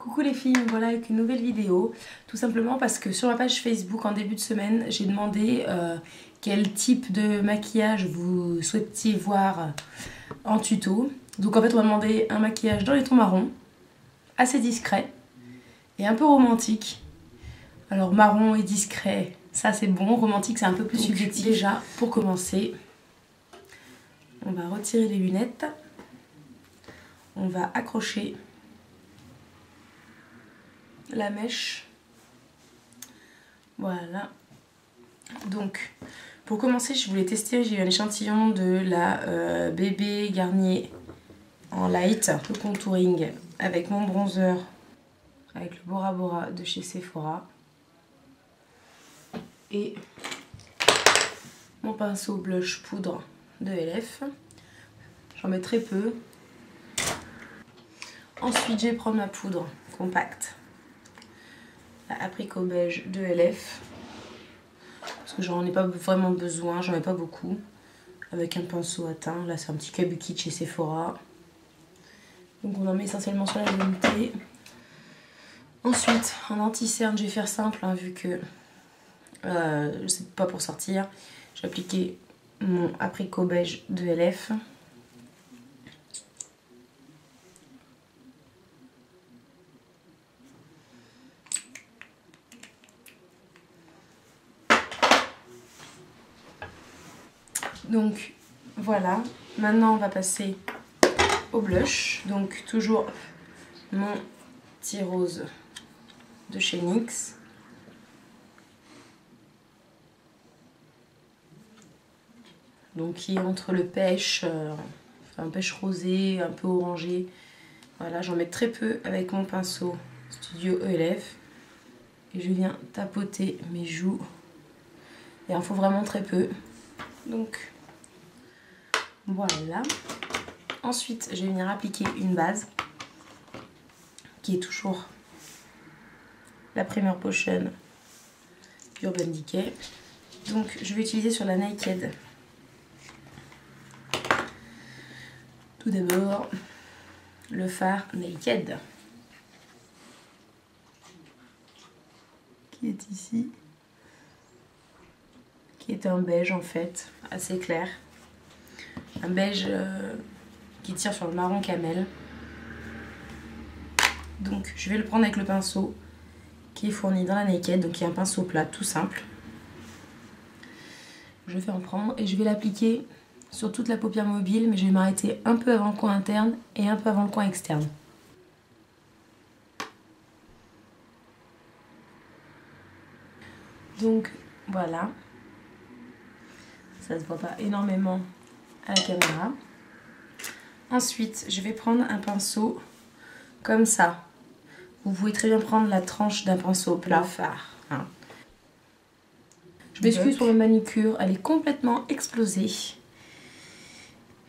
Coucou les filles, me voilà avec une nouvelle vidéo. Tout simplement parce que sur ma page Facebook en début de semaine, j'ai demandé quel type de maquillage vous souhaitiez voir en tuto. Donc en fait on m'a demandé un maquillage dans les tons marrons, assez discret et un peu romantique. Alors marron et discret, ça c'est bon, romantique c'est un peu plus subjectif. Déjà pour commencer, on va retirer les lunettes, on va accrocher la mèche, voilà. Donc pour commencer je voulais tester, j'ai eu un échantillon de la bébé Garnier en light, le contouring avec mon bronzer avec le Bora Bora de chez Sephora et mon pinceau blush poudre de LF. J'en mets très peu. Ensuite je vais prendre ma poudre compacte, la apricot beige de LF, parce que j'en ai pas vraiment besoin, j'en ai pas beaucoup, avec un pinceau à teint. Là c'est un petit kabuki de chez Sephora, donc on en met essentiellement sur la luminosité. Ensuite en anti-cerne, je vais faire simple hein, vu que c'est pas pour sortir. J'ai appliqué mon apricot beige de LF. Donc voilà, maintenant on va passer au blush. Donc toujours mon petit rose de chez NYX. Donc qui est entre le pêche, un pêche rosé, un peu orangé. Voilà, j'en mets très peu avec mon pinceau Studio ELF. Et je viens tapoter mes joues. Il en faut vraiment très peu. Donc voilà. Ensuite, je vais venir appliquer une base qui est toujours la Primer Potion Urban Decay. Donc je vais utiliser sur la Naked. Tout d'abord, le fard Naked qui est ici, qui est un beige en fait, assez clair. Un beige qui tire sur le marron camel. Donc je vais le prendre avec le pinceau qui est fourni dans la Naked, donc qui est un pinceau plat tout simple. Je vais en prendre et je vais l'appliquer sur toute la paupière mobile, mais je vais m'arrêter un peu avant le coin interne et un peu avant le coin externe. Donc voilà, ça se voit pas énormément à la caméra. Ensuite, je vais prendre un pinceau comme ça. Vous pouvez très bien prendre la tranche d'un pinceau plat fard. Hein. Je m'excuse pour ma manucure, elle est complètement explosée.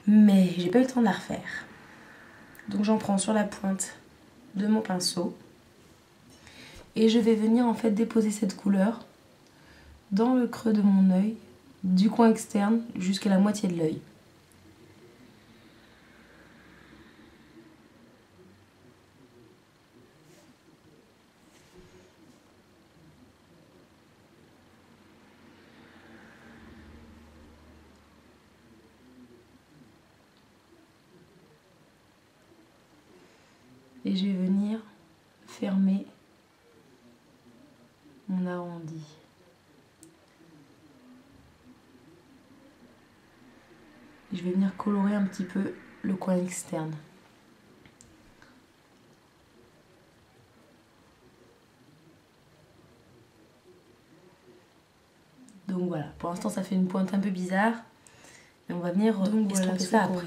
Mais j'ai pas eu le temps de la refaire. Donc j'en prends sur la pointe de mon pinceau. Et je vais venir en fait déposer cette couleur dans le creux de mon œil, du coin externe jusqu'à la moitié de l'œil. Et je vais venir fermer mon arrondi. Et je vais venir colorer un petit peu le coin externe. Donc voilà, pour l'instant ça fait une pointe un peu bizarre. Mais on va venir estomper ça après.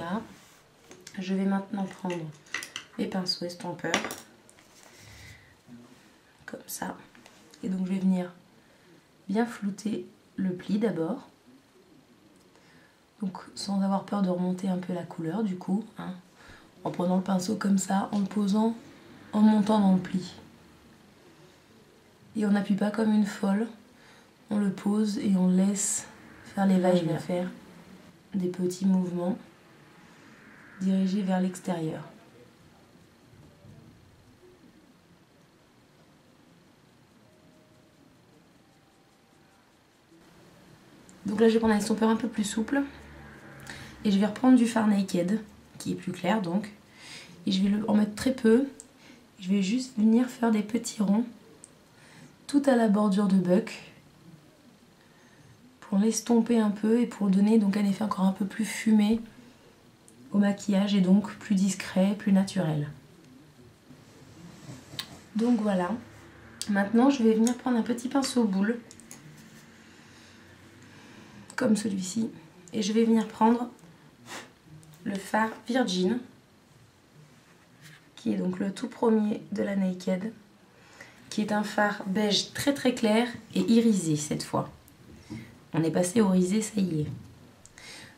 Je vais maintenant prendre les pinceaux estompeurs. Comme ça. Et donc je vais venir bien flouter le pli d'abord. Donc sans avoir peur de remonter un peu la couleur du coup. Hein, en prenant le pinceau comme ça, en le posant, en montant dans le pli. Et on n'appuie pas comme une folle. On le pose et on laisse faire les vagues. Je vais faire des petits mouvements dirigés vers l'extérieur. Donc là je vais prendre un estompeur un peu plus souple. Et je vais reprendre du fard Naked, qui est plus clair donc. Et je vais en mettre très peu. Je vais juste venir faire des petits ronds tout à la bordure de Buck pour l'estomper un peu et pour donner donc un effet encore un peu plus fumé au maquillage et donc plus discret, plus naturel. Donc voilà. Maintenant je vais venir prendre un petit pinceau boule comme celui-ci et je vais venir prendre le fard Virgin qui est donc le tout premier de la Naked, qui est un fard beige très très clair et irisé cette fois. On est passé au irisé, ça y est.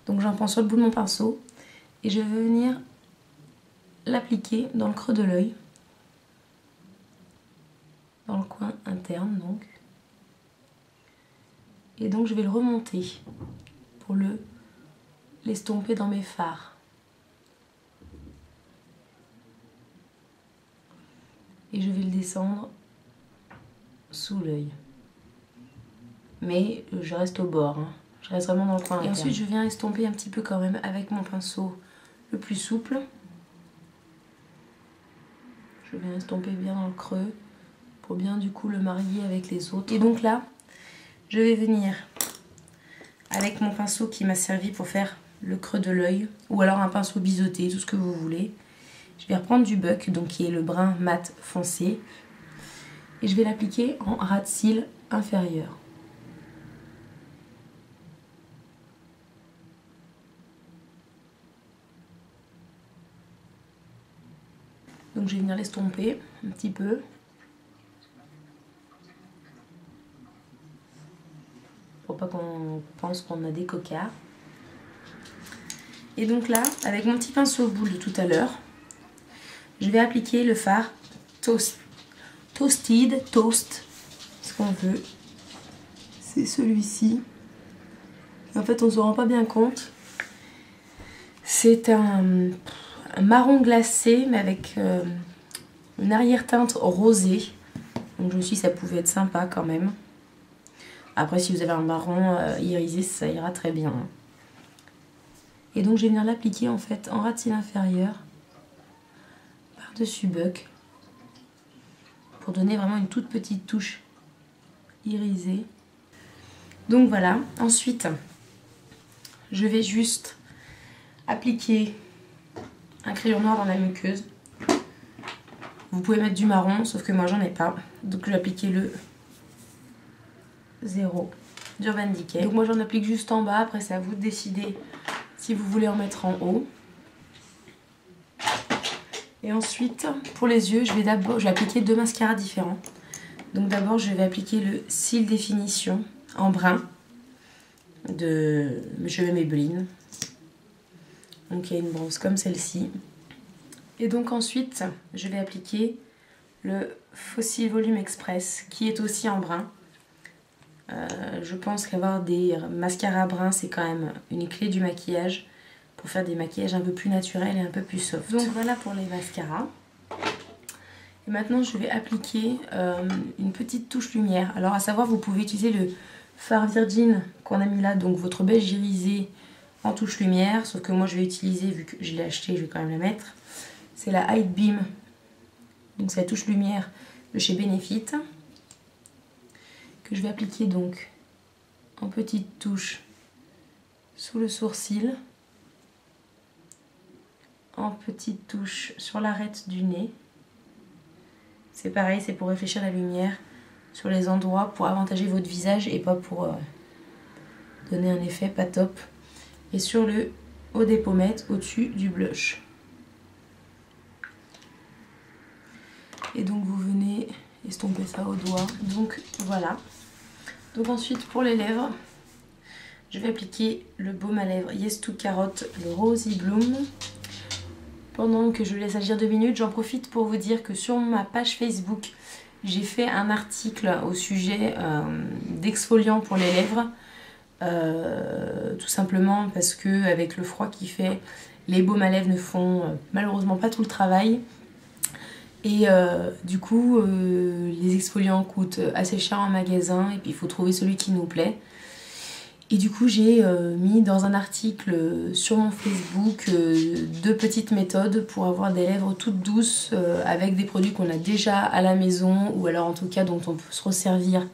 Donc j'en prends sur le bout de mon pinceau et je vais venir l'appliquer dans le creux de l'œil, dans le coin interne donc. Et donc je vais le remonter pour l'estomper dans mes fards. Et je vais le descendre sous l'œil. Mais je reste au bord, hein. Je reste vraiment dans le coin interne. Et ensuite je viens estomper un petit peu quand même avec mon pinceau le plus souple. Je viens estomper bien dans le creux pour bien du coup le marier avec les autres. Et donc là, je vais venir avec mon pinceau qui m'a servi pour faire le creux de l'œil, ou alors un pinceau biseauté, tout ce que vous voulez. Je vais reprendre du Buck, donc qui est le brun mat foncé, et je vais l'appliquer en ras de cils inférieur. Donc je vais venir l'estomper un petit peu. Pour pas qu'on pense qu'on a des cocards. Et donc là, avec mon petit pinceau boule de tout à l'heure, je vais appliquer le fard Toasted, Toast, ce qu'on veut. C'est celui-ci. En fait, on ne se rend pas bien compte. C'est un marron glacé, mais avec une arrière-teinte rosée. Donc je me suis dit, ça pouvait être sympa quand même. Après, si vous avez un marron irisé, ça ira très bien. Et donc, je vais venir l'appliquer en fait en ras de cils inférieur, par-dessus Buck, pour donner vraiment une toute petite touche irisée. Donc voilà. Ensuite, je vais juste appliquer un crayon noir dans la muqueuse. Vous pouvez mettre du marron, sauf que moi j'en ai pas. Donc je vais appliquer le 0 d'Urban Decay. Donc moi j'en applique juste en bas, après c'est à vous de décider si vous voulez en mettre en haut. Et ensuite pour les yeux, je vais appliquer deux mascaras différents. Donc d'abord je vais appliquer le Cils Définition en brun de chez Maybelline. Donc il y a une bronze comme celle-ci. Et donc ensuite je vais appliquer le Fossil Volume Express qui est aussi en brun. Je pense qu'avoir des mascaras bruns c'est quand même une clé du maquillage pour faire des maquillages un peu plus naturels et un peu plus soft. Donc voilà pour les mascaras. Et maintenant je vais appliquer une petite touche lumière. Alors à savoir, vous pouvez utiliser le fard Virgin qu'on a mis là, donc votre beige irisé en touche lumière, sauf que moi je vais utiliser, vu que je l'ai acheté, je vais quand même la mettre, c'est la Hide Beam, donc c'est la touche lumière de chez Benefit, que je vais appliquer donc en petite touche sous le sourcil, en petite touche sur l'arête du nez. C'est pareil, c'est pour réfléchir la lumière sur les endroits, pour avantager votre visage et pas pour donner un effet pas top. Et sur le haut des pommettes, au-dessus du blush. Et donc vous venez estomper ça au doigt. Donc voilà. Donc ensuite pour les lèvres, je vais appliquer le baume à lèvres Yes to Carotte, le Rosy Bloom. Pendant que je laisse agir 2 minutes, j'en profite pour vous dire que sur ma page Facebook, j'ai fait un article au sujet d'exfoliant pour les lèvres. Tout simplement parce que avec le froid qui fait, les baumes à lèvres ne font malheureusement pas tout le travail. Et du coup, les exfoliants coûtent assez cher en magasin et puis il faut trouver celui qui nous plaît. Et du coup j'ai mis dans un article sur mon Facebook 2 petites méthodes pour avoir des lèvres toutes douces avec des produits qu'on a déjà à la maison, ou alors en tout cas dont on peut se resservir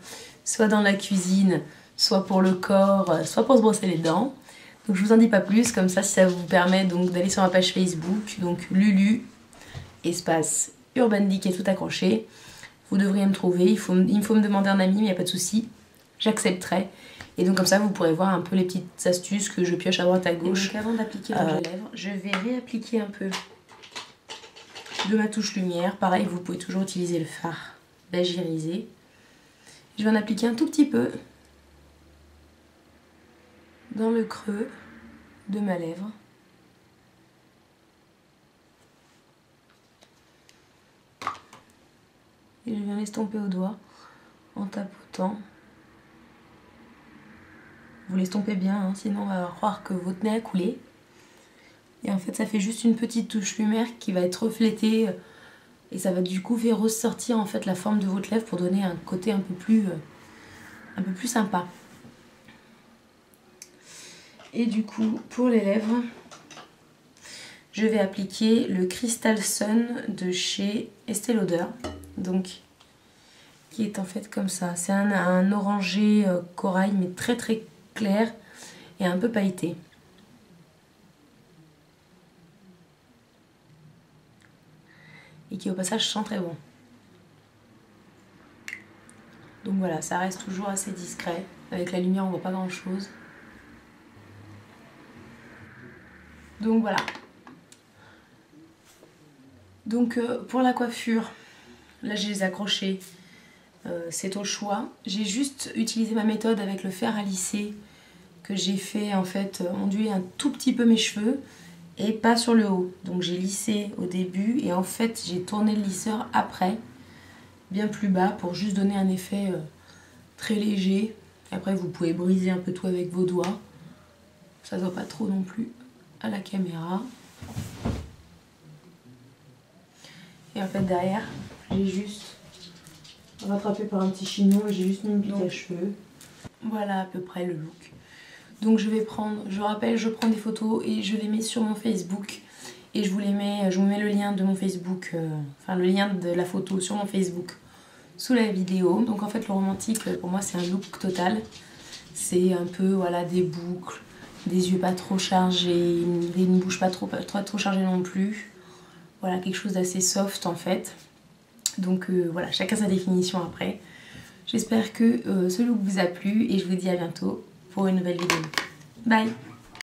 soit dans la cuisine, soit pour le corps, soit pour se brosser les dents. Donc je vous en dis pas plus, comme ça si ça vous permet donc d'aller sur ma page Facebook, donc Lulu espace Urban Decay tout accroché. Vous devriez me trouver, il faut me demander un ami, mais il n'y a pas de souci, j'accepterai. Et donc comme ça vous pourrez voir un peu les petites astuces que je pioche à droite à gauche. Donc avant d'appliquer dans les lèvres, je vais réappliquer un peu de ma touche lumière. Pareil, vous pouvez toujours utiliser le fard d'Agirisé. Je vais en appliquer un tout petit peu dans le creux de ma lèvre. Et je viens l'estomper au doigt en tapotant. Vous l'estompez bien, hein, sinon on va croire que votre nez a coulé. Et en fait ça fait juste une petite touche lumière qui va être reflétée et ça va du coup faire ressortir en fait la forme de votre lèvre pour donner un côté un peu plus sympa. Et du coup pour les lèvres, je vais appliquer le Crystal Sun de chez Estée Lauder, donc qui est en fait comme ça. C'est un orangé corail mais très très clair et un peu pailleté. Et qui au passage sent très bon. Donc voilà, ça reste toujours assez discret. Avec la lumière on voit pas grand chose. Donc voilà. Donc pour la coiffure, là j'ai les accrochés. C'est au choix. J'ai juste utilisé ma méthode avec le fer à lisser que j'ai fait en fait onduler un tout petit peu mes cheveux et pas sur le haut. Donc j'ai lissé au début et en fait j'ai tourné le lisseur après, bien plus bas pour juste donner un effet très léger. Après vous pouvez briser un peu tout avec vos doigts. Ça ne se voit pas trop non plus à la caméra. Et en fait derrière j'ai juste rattrapé par un petit chignon et j'ai juste mis une pique à cheveux. Voilà à peu près le look. Donc je vais prendre, je rappelle, je prends des photos et je les mets sur mon Facebook. Et je vous mets le lien de mon Facebook, enfin le lien de la photo sur mon Facebook sous la vidéo. Donc en fait le romantique pour moi c'est un look total. C'est un peu voilà des boucles, des yeux pas trop chargés, une bouche pas trop chargée non plus. Voilà quelque chose d'assez soft en fait. Donc voilà, chacun sa définition après. J'espère que ce look vous a plu et je vous dis à bientôt pour une nouvelle vidéo. Bye!